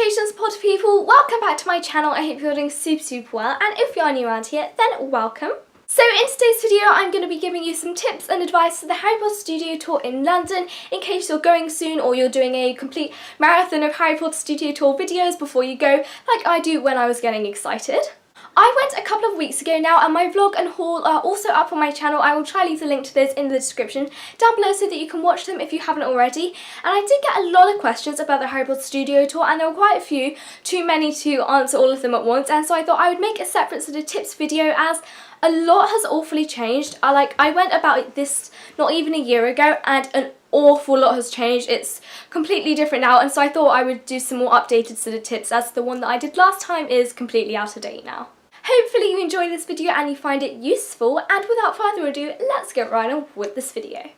Congratulations Potter people, welcome back to my channel. I hope you're doing super well, and if you're new around here then welcome. So in today's video I'm going to be giving you some tips and advice for the Harry Potter Studio Tour in London in case you're going soon or you're doing a complete marathon of Harry Potter Studio Tour videos before you go, like I do when I was getting excited. I went a couple of weeks ago now and my vlog and haul are also up on my channel. I will try to leave the link to those in the description down below so that you can watch them if you haven't already. And I did get a lot of questions about the Harry Potter Studio Tour and there were quite a few, too many to answer all of them at once, and so I thought I would make a separate sort of tips video as a lot has awfully changed. I went about this not even a year ago and an awful lot has changed. It's completely different now, and so I thought I would do some more updated sort of tips as the one that I did last time is completely out of date now. Hopefully you enjoyed this video and you find it useful, and without further ado, let's get right on with this video.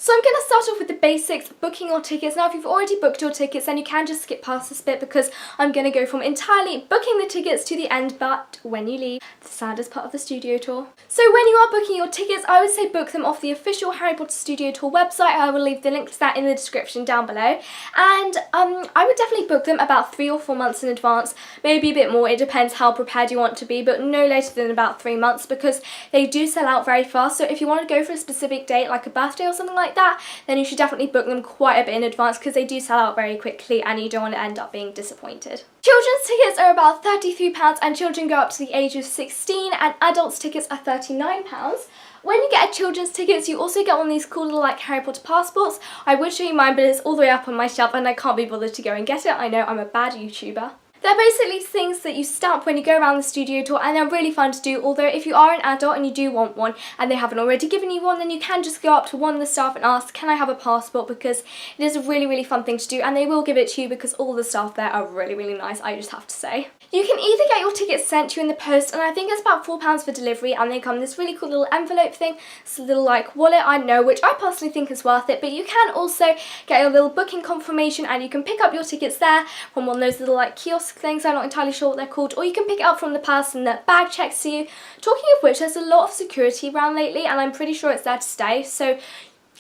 So I'm going to start off with the basics, booking your tickets. Now if you've already booked your tickets then you can just skip past this bit because I'm going to go from entirely booking the tickets to the end, but when you leave, the saddest part of the studio tour. So when you are booking your tickets, I would say book them off the official Harry Potter Studio Tour website. I will leave the link to that in the description down below. And I would definitely book them about 3 or 4 months in advance, maybe a bit more, it depends how prepared you want to be, but no later than about 3 months because they do sell out very fast. So if you want to go for a specific date like a birthday or something like that, then you should definitely book them quite a bit in advance because they do sell out very quickly and you don't want to end up being disappointed. Children's tickets are about £33 and children go up to the age of 16, and adults tickets are £39. When you get a children's tickets you also get one of these cool little like Harry Potter passports. I would show you mine but it's all the way up on my shelf and I can't be bothered to go and get it. I know, I'm a bad YouTuber. They're basically things that you stamp when you go around the studio tour and they're really fun to do, although if you are an adult and you do want one and they haven't already given you one, then you can just go up to one of the staff and ask, can I have a passport, because it is a really fun thing to do and they will give it to you because all the staff there are really nice, I just have to say. You can either get your tickets sent to you in the post, and I think it's about £4 for delivery, and they come in this really cool little envelope thing. It's a little like wallet, I know, which I personally think is worth it, but you can also get your little booking confirmation and you can pick up your tickets there from one of those little like kiosk things, I'm not entirely sure what they're called, or you can pick it up from the person that bag checks you. Talking of which, there's a lot of security around lately and I'm pretty sure it's there to stay, so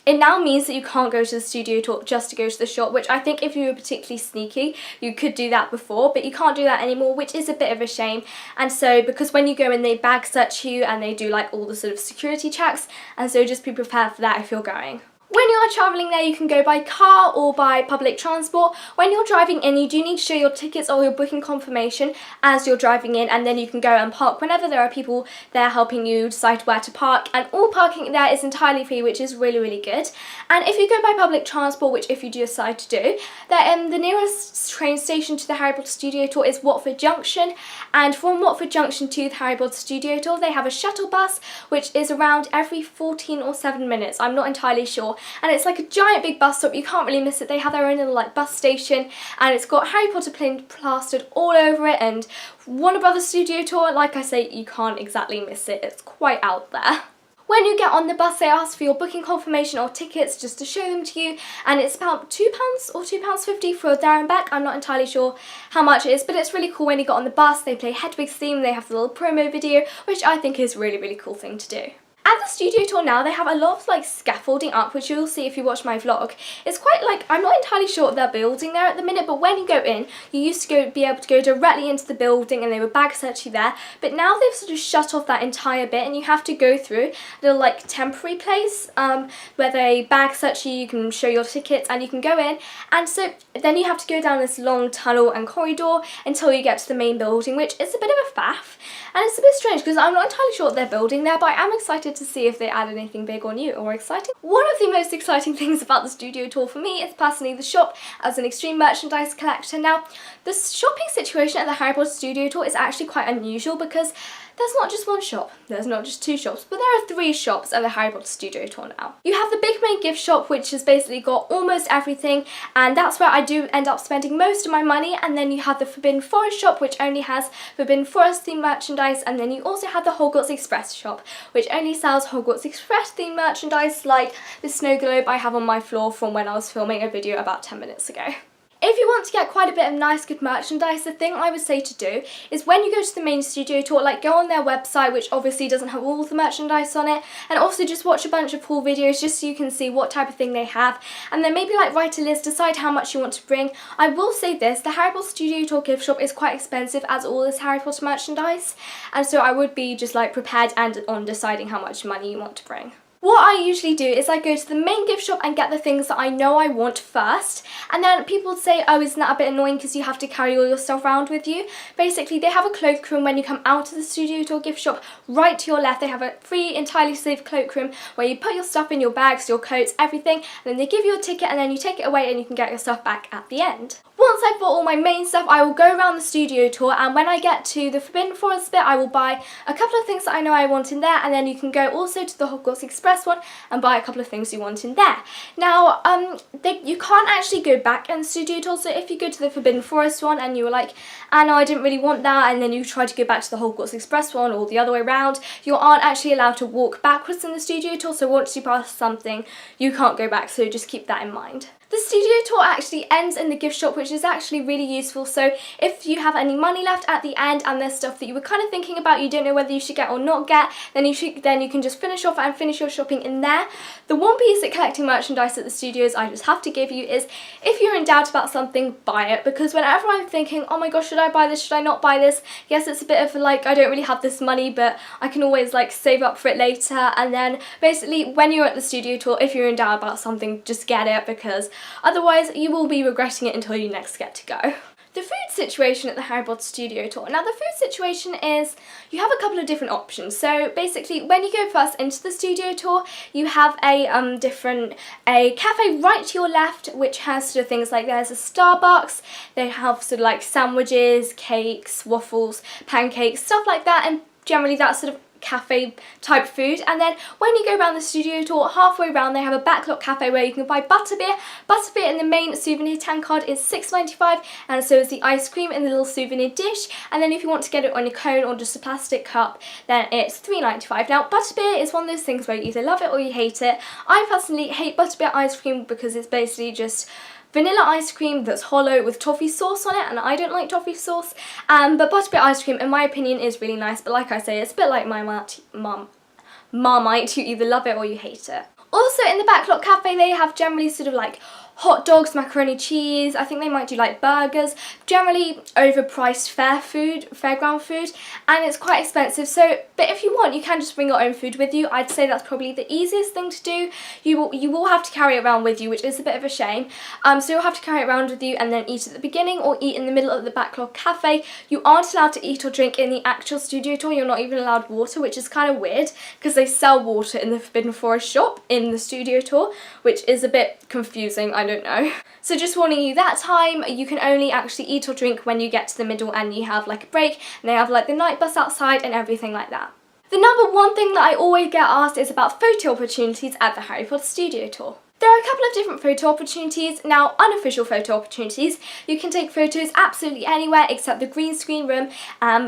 it now means that you can't go to the studio tour just to go to the shop, which I think if you were particularly sneaky, you could do that before, but you can't do that anymore, which is a bit of a shame. And so, because when you go in, they bag search you and they do like all the sort of security checks, and so just be prepared for that if you're going. When you are travelling there, you can go by car or by public transport. When you're driving in, you do need to show your tickets or your booking confirmation as you're driving in, and then you can go and park whenever there are people there helping you decide where to park, and all parking there is entirely free, which is really good. And if you go by public transport, which if you do decide to do, the nearest train station to the Harry Potter Studio Tour is Watford Junction, and from Watford Junction to the Harry Potter Studio Tour they have a shuttle bus which is around every 14 or 7 minutes, I'm not entirely sure. And it's like a giant big bus stop, you can't really miss it. They have their own little like bus station and it's got Harry Potter plastered all over it, and Warner Brothers Studio Tour, like I say, you can't exactly miss it, it's quite out there. When you get on the bus they ask for your booking confirmation or tickets just to show them to you, and it's about £2 or £2.50 for there and back, I'm not entirely sure how much it is, but it's really cool. When you get on the bus they play Hedwig's theme, they have the little promo video, which I think is a really cool thing to do. At the studio tour now they have a lot of like scaffolding up, which you'll see if you watch my vlog. It's quite like, I'm not entirely sure what they're building there at the minute, but when you go in you used to be able to go directly into the building and they would bag search you there, but now they've sort of shut off that entire bit and you have to go through a little like temporary place where they bag search you, you can show your tickets and you can go in, and so then you have to go down this long tunnel and corridor until you get to the main building, which is a bit of a faff and it's a bit strange because I'm not entirely sure what they're building there, but I am excited to see if they add anything big or new or exciting. One of the most exciting things about the studio tour for me is personally the shop as an extreme merchandise collector. Now, the shopping situation at the Harry Potter Studio Tour is actually quite unusual because there's not just one shop, there's not just 2 shops, but there are 3 shops at the Harry Potter Studio Tour now. You have the Big Main Gift Shop, which has basically got almost everything, and that's where I do end up spending most of my money, and then you have the Forbidden Forest shop, which only has Forbidden Forest themed merchandise, and then you also have the Hogwarts Express shop, which only sells Hogwarts Express themed merchandise like the snow globe I have on my floor from when I was filming a video about 10 minutes ago. If you want to get quite a bit of nice good merchandise, the thing I would say to do is when you go to the main studio tour, like go on their website, which obviously doesn't have all the merchandise on it, and also just watch a bunch of haul videos just so you can see what type of thing they have, and then maybe like write a list, decide how much you want to bring. I will say this, the Harry Potter Studio Tour gift shop is quite expensive as all this Harry Potter merchandise, and so I would be just like prepared and on deciding how much money you want to bring. What I usually do is I go to the main gift shop and get the things that I know I want first, and then people would say, oh, isn't that a bit annoying because you have to carry all your stuff around with you? Basically, they have a cloakroom when you come out of the Studio Tour gift shop. Right to your left, they have a free, entirely safe cloakroom where you put your stuff in, your bags, your coats, everything, and then they give you a ticket and then you take it away and you can get your stuff back at the end. Once I've bought all my main stuff, I will go around the studio tour, and when I get to the Forbidden Forest bit, I will buy a couple of things that I know I want in there, and then you can go also to the Hogwarts Express one and buy a couple of things you want in there. Now, you can't actually go back in the studio tour, so if you go to the Forbidden Forest one and you were like, oh no, I didn't really want that, and then you try to go back to the Hogwarts Express one or the other way around, you aren't actually allowed to walk backwards in the studio tour, so once you pass something, you can't go back, so just keep that in mind. The studio tour actually ends in the gift shop, which is actually really useful, so if you have any money left at the end and there's stuff that you were kind of thinking about, you don't know whether you should get or not get, then you can just finish off and finish your shopping in there. The one piece that collecting merchandise at the studios I just have to give you is, if you're in doubt about something, buy it, because whenever I'm thinking, oh my gosh, should I buy this, should I not buy this, yes, it's a bit of like, I don't really have this money, but I can always like save up for it later, and then basically when you're at the studio tour, if you're in doubt about something, just get it, because otherwise you will be regretting it until you next get to go. The food situation at the Harry Potter Studio Tour. Now the food situation is, you have a couple of different options. So basically when you go first into the studio tour, you have a cafe right to your left, which has sort of things like, there's a Starbucks, they have sort of like sandwiches, cakes, waffles, pancakes, stuff like that, and generally that's sort of cafe type food. And then when you go around the studio tour, halfway around they have a backlot cafe where you can buy butterbeer. Butterbeer in the main souvenir tank card is $6.95, and so is the ice cream in the little souvenir dish, and then if you want to get it on a cone or just a plastic cup, then it's $3.95. Now butterbeer is one of those things where you either love it or you hate it. I personally hate butterbeer ice cream because it's basically just vanilla ice cream that's hollow with toffee sauce on it, and I don't like toffee sauce, but butterbeer ice cream in my opinion is really nice, but like I say, it's a bit like Marmite, you either love it or you hate it. Also in the backlot cafe they have generally sort of like hot dogs, macaroni cheese, I think they might do like burgers, generally overpriced fairground food, and it's quite expensive, so, but if you want you can just bring your own food with you. I'd say that's probably the easiest thing to do. You will have to carry it around with you, which is a bit of a shame, so you'll have to carry it around with you and then eat at the beginning or eat in the middle of the backlot cafe. You aren't allowed to eat or drink in the actual studio tour, you're not even allowed water, which is kind of weird because they sell water in the Forbidden Forest shop in the studio tour, which is a bit confusing, I don't know. So just warning you, that time you can only actually eat or drink when you get to the middle and you have like a break, and they have like the night bus outside and everything like that. The number one thing that I always get asked is about photo opportunities at the Harry Potter Studio Tour. There are a couple of different photo opportunities. Now, unofficial photo opportunities, you can take photos absolutely anywhere except the green screen room,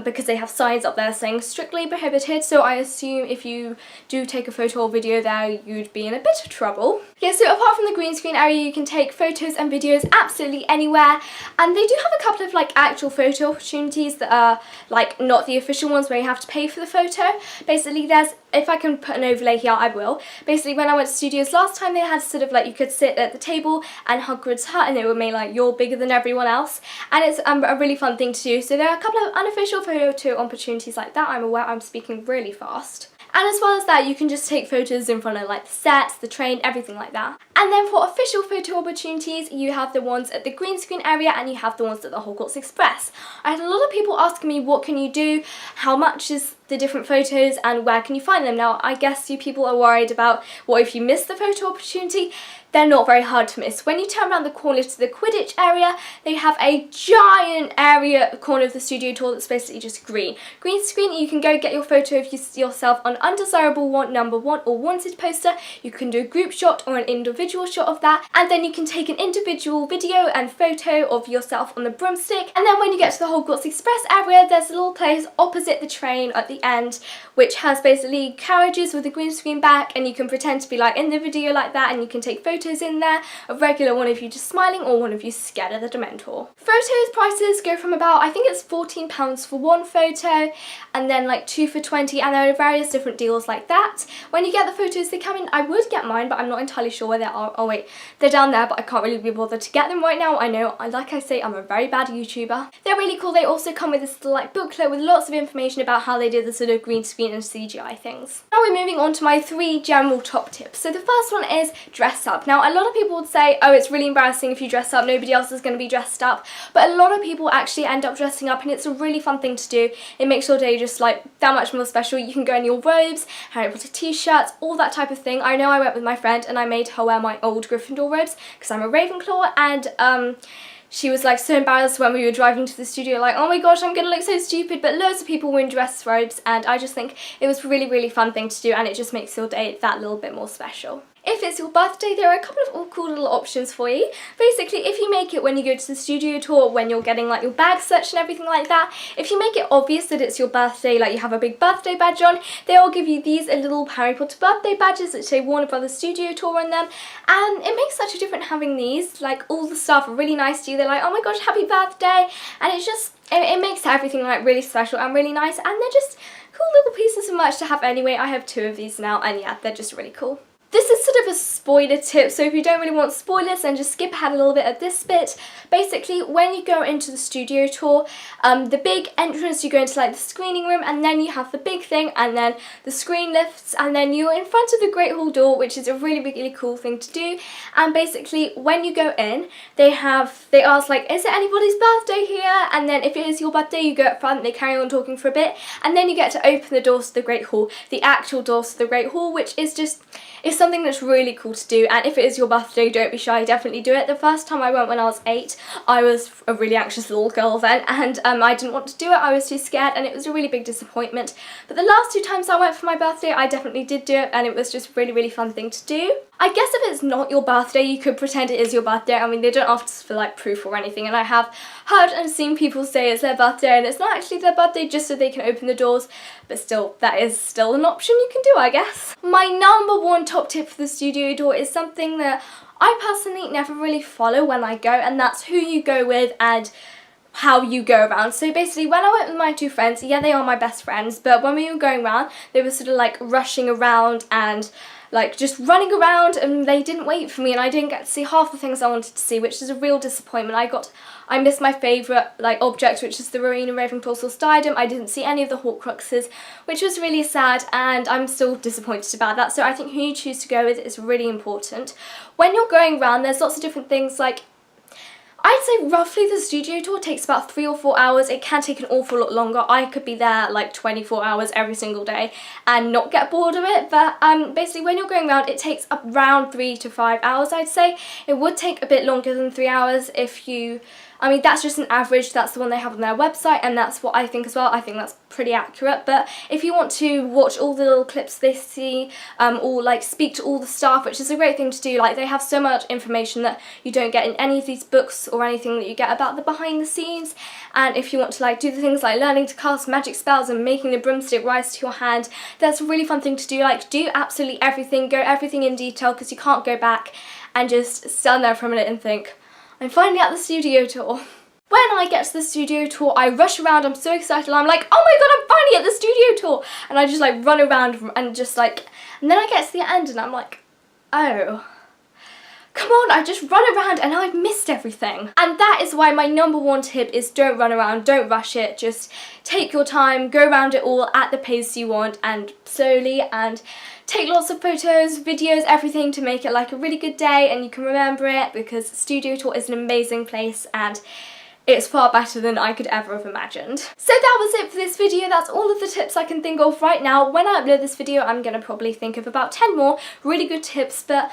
because they have signs up there saying strictly prohibited, so I assume if you do take a photo or video there, you'd be in a bit of trouble. Yeah, so apart from the green screen area, you can take photos and videos absolutely anywhere, and they do have a couple of like actual photo opportunities that are like not the official ones where you have to pay for the photo. Basically there's, if I can put an overlay here, I will. Basically when I went to studios last time, they had sort of like, you could sit at the table and Hogwarts hut, and they were made like, you're bigger than everyone else, and it's a really fun thing to do. So there are a couple of unofficial photo opportunities like that. I'm aware I'm speaking really fast. And as well as that, you can just take photos in front of like the sets, the train, everything like that. And then for official photo opportunities, you have the ones at the green screen area and you have the ones at the Hogwarts Express. I had a lot of people asking me, what can you do, how much is the different photos, and where can you find them? Now I guess you people are worried about what if you miss the photo opportunity. They're not very hard to miss. When you turn around the corner to the Quidditch area, they have a giant area at the corner of the studio tour that's basically just green. Green screen, you can go get your photo of yourself on undesirable number 1 or wanted poster. You can do a group shot or an individual shot of that, and then you can take an individual video and photo of yourself on the broomstick. And then when you get to the Hogwarts Express area, there's a little place opposite the train at the end, which has basically carriages with a green screen back, and you can pretend to be like in the video like that, and you can take photos in there of regular one of you just smiling or one of you scared of the Dementor. Photos prices go from about, I think it's £14 for one photo, and then like 2 for 20, and there are various different deals like that. When you get the photos, they come in, I would get mine, but I'm not entirely sure where they are. Oh wait, they're down there, but I can't really be bothered to get them right now. I know, like I say, I'm a very bad YouTuber. They're really cool. They also come with this little like booklet with lots of information about how they did the sort of green screen and CGI things. Now we're moving on to my 3 general top tips. So the first one is dress up. Now a lot of people would say, oh, it's really embarrassing if you dress up, nobody else is going to be dressed up, but a lot of people actually end up dressing up, and it's a really fun thing to do. It makes your day just like that much more special. You can go in your robes, Harry Potter t-shirts, all that type of thing. I know I went with my friend and I made her wear my old Gryffindor robes because I'm a Ravenclaw, and she was like so embarrassed when we were driving to the studio, like, oh my gosh, I'm gonna look so stupid, but loads of people were in dress robes, and I just think it was a really fun thing to do, and it just makes your day that little bit more special. If it's your birthday, there are a couple of all cool little options for you. Basically, if you make it when you go to the studio tour, when you're getting like your bag searched and everything like that, if you make it obvious that it's your birthday, like you have a big birthday badge on, they all give you these little Harry Potter birthday badges which say Warner Brothers Studio Tour on them, and it makes such a difference having these. Like, all the staff are really nice to you. They're like, oh my gosh, happy birthday, and it's just, it makes everything like really special and really nice, and they're just cool little pieces of merch to have anyway. I have 2 of these now, and yeah, they're just really cool. This is sort of a spoiler tip, so if you don't really want spoilers, then just skip ahead a little bit of this bit. Basically, when you go into the studio tour, the big entrance, you go into like the screening room, and then you have the big thing, and then the screen lifts, and then you're in front of the Great Hall door, which is a really cool thing to do. And basically, when you go in, they ask like, is it anybody's birthday here? And then if it is your birthday, you go up front, they carry on talking for a bit, and then you get to open the doors to the Great Hall, the actual doors to the Great Hall, which is just, it's something that's really cool to do. And if it is your birthday, don't be shy, definitely do it. The first time I went when I was 8, I was a really anxious little girl then, and I didn't want to do it. I was too scared, and it was a really big disappointment. But the last 2 times I went for my birthday, I definitely did do it, and it was just a really fun thing to do. I guess if it's not your birthday, you could pretend it is your birthday. I mean, they don't ask for like proof or anything, and I have heard and seen people say it's their birthday and it's not actually their birthday, just so they can open the doors, but still, that is still an option you can do, I guess. My number 1 top tip for the studio tour is something that I personally never really follow when I go, and that's who you go with and how you go around. So basically, when I went with my 2 friends, yeah, they are my best friends, but when we were going around, they were sort of like rushing around and like just running around, and they didn't wait for me, and I didn't get to see half the things I wanted to see, which is a real disappointment. I missed my favourite like object, which is the Rowena Ravenclaw Source diadem. I didn't see any of the Horcruxes, which was really sad, and I'm still disappointed about that. So I think who you choose to go with is really important. When you're going around, there's lots of different things. Like, I'd say roughly the studio tour takes about 3 or 4 hours. It can take an awful lot longer. I could be there like 24 hours every single day and not get bored of it, but basically when you're going around, it takes around 3 to 5 hours, I'd say. It would take a bit longer than 3 hours if you, I mean, that's just an average. That's the one they have on their website, and that's what I think as well. I think that's pretty accurate. But if you want to watch all the little clips they see, or like speak to all the staff, which is a great thing to do, like they have so much information that you don't get in any of these books or anything that you get about the behind the scenes. And if you want to like do the things like learning to cast magic spells and making the broomstick rise to your hand, that's a really fun thing to do. Like, do absolutely everything, go everything in detail, because you can't go back and just stand there for a minute and think, I'm finally at the studio tour. When I get to the studio tour, I rush around, I'm so excited, I'm like, oh my god, I'm finally at the studio tour! And I just like run around and just like, and then I get to the end and I'm like, oh, come on, I just run around and I've missed everything. And that is why my number 1 tip is don't run around, don't rush it, just take your time, go around it all at the pace you want and slowly, and take lots of photos, videos, everything to make it like a really good day and you can remember it, because studio tour is an amazing place and it's far better than I could ever have imagined. So that was it for this video. That's all of the tips I can think of right now. When I upload this video, I'm going to probably think of about 10 more really good tips, but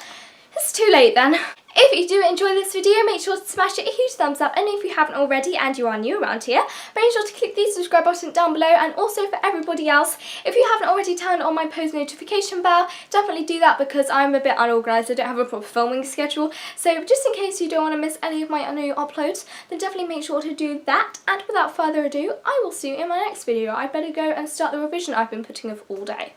it's too late then. If you do enjoy this video, make sure to smash it a huge thumbs up, and if you haven't already and you are new around here, make sure to click the subscribe button down below. And also for everybody else, if you haven't already turned on my post notification bell, definitely do that because I'm a bit unorganised. I don't have a proper filming schedule, so just in case you don't want to miss any of my new uploads, then definitely make sure to do that. And without further ado, I will see you in my next video. I better go and start the revision I've been putting off all day.